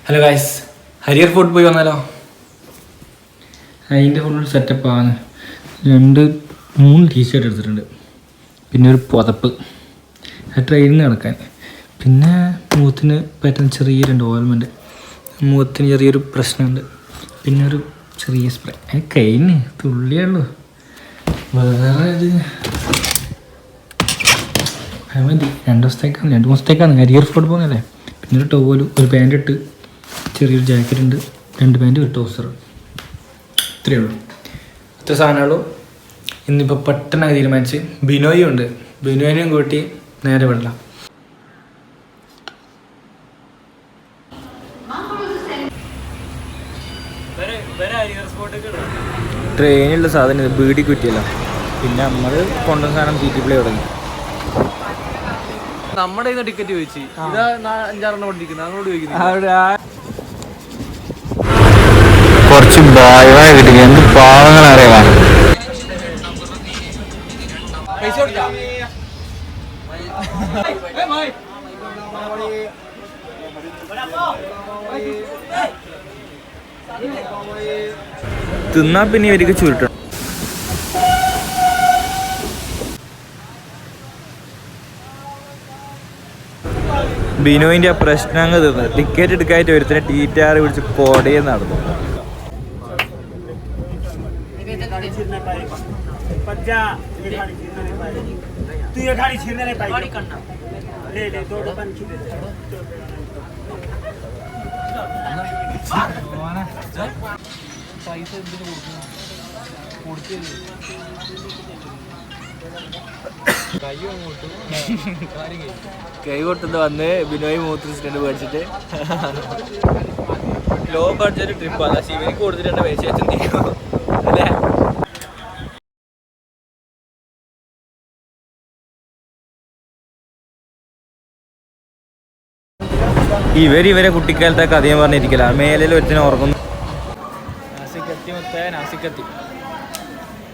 Hello guys, Harihar food പോയി വന്നാലോ? അതിൻ്റെ ഫുൾ സെറ്റപ്പാണ്. 2-3 ടീഷർട്ട് എടുത്തിട്ടുണ്ട്, പിന്നെ ഒരു പുതപ്പ്, ട്രെയിനിൽ നിന്ന് കിടക്കാൻ, പിന്നെ മുഖത്തിന് പറ്റുന്ന ചെറിയ 2 ഓയിൽമെൻറ്റ്, മുഖത്തിന് ചെറിയൊരു പ്രശ്നമുണ്ട്, പിന്നെ ഒരു ചെറിയ സ്പ്രേ. കഴിഞ്ഞ് തുള്ളിയുള്ളൂ. വേറെ ഇത് മതി. 2 ദിവസത്തേക്കാണ് ഹരിയർ ഫുഡ് പോകുന്നതല്ലേ. പിന്നെ ഒരു ടോവലും, ഒരു പാൻറ് ഇട്ട്, ചെറിയൊരു ജാക്കറ്റ് ഉണ്ട്, 2 പാൻറ്, ഒരു ടോസർ. ഇത്രയേ ഉള്ളൂ. ഇത്ര സാധനമുള്ളൂ. ഇന്നിപ്പോൾ പെട്ടെന്ന് തീരുമാനിച്ച് ബിനോയും ഉണ്ട്, ബിനോയിനെയും കൂട്ടി നേരെ വിടലാം. ട്രെയിനിലുള്ള സാധനം ഇത് ബീഡി കുറ്റിയല്ല. പിന്നെ നമ്മൾ കൊണ്ടുവന്ന സാധനം തീറ്റിപ്പിളി തുടങ്ങി. നമ്മുടെ ടിക്കറ്റ് ചോദിച്ചു, 5-6 പഠിക്കുന്നത് അങ്ങോട്ട് ചോദിക്കുന്നത്. കുറച്ച് ഭയമായി കിട്ടില്ല. എന്ത് പാവങ്ങൾ അറിയാം. തിന്നാ പിന്നെ ഇവർക്ക് ചുരുട്ടണം. ബിനോയിൻ്റെ പ്രശ്നങ്ങൾ തീർന്നു. ടിക്കറ്റ് എടുക്കാനായിട്ട് ഒരുത്തനെ TTR വിളിച്ച് കോടയെ നടന്നു. കൈ കൊടുത്തത് വന്ന് ബിനോയ് മൂത്രിച്ചിട്ടുണ്ട് പേടിച്ചിട്ട്. ലോ ബഡ്ജറ്റ് ട്രിപ്പാണ്. ശിവനിക്ക് കൊടുത്തിട്ടുണ്ട് പൈസ അല്ലേ? ഇവരെ കുട്ടിക്കാലത്തെ കഥയും പറഞ്ഞിരിക്കല. മേലിൽ ഒരുത്തിനെ ഉറങ്ങുന്നു. നാസിക്കത്തി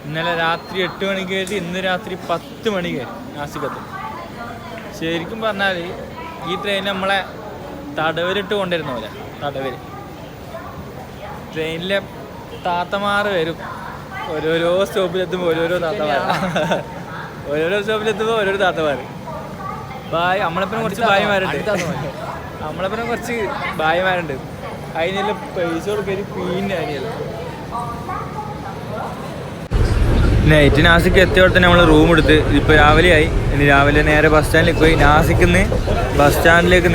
ഇന്നലെ രാത്രി 8 മണിക്ക് കയറ്റി, ഇന്ന് രാത്രി 10 മണിക്ക് കയറി നാസിക്കത്തി. ശരിക്കും പറഞ്ഞാൽ ഈ ട്രെയിൻ നമ്മളെ തടവരിട്ട് കൊണ്ടിരുന്ന പോലെ. തടവര് ട്രെയിനിലെ താത്തമാർ വരും. ഓരോരോ സ്റ്റോപ്പിലെത്തുമ്പോൾ ഓരോരോ താത്തമാർ, ഓരോരോ സ്റ്റോപ്പിലെത്തുമ്പോൾ ഓരോരോ താത്തമാർ. നമ്മളെപ്പുറം കുറച്ച് ഭായിമാരുണ്ട്. അതിനെല്ലാം പൈസ കൊടുക്കല് പീന്നെ അനിയല്ല. നൈറ്റ് നാസിക്ക് എത്തിയോടെ തന്നെ നമ്മൾ റൂം എടുത്ത് ഇപ്പോൾ രാവിലെ ആയി. ഇനി രാവിലെ നേരെ ബസ് സ്റ്റാൻഡിലേക്ക് പോയി. നാസിക്കിന്ന് ബസ് സ്റ്റാൻഡിലേക്ക്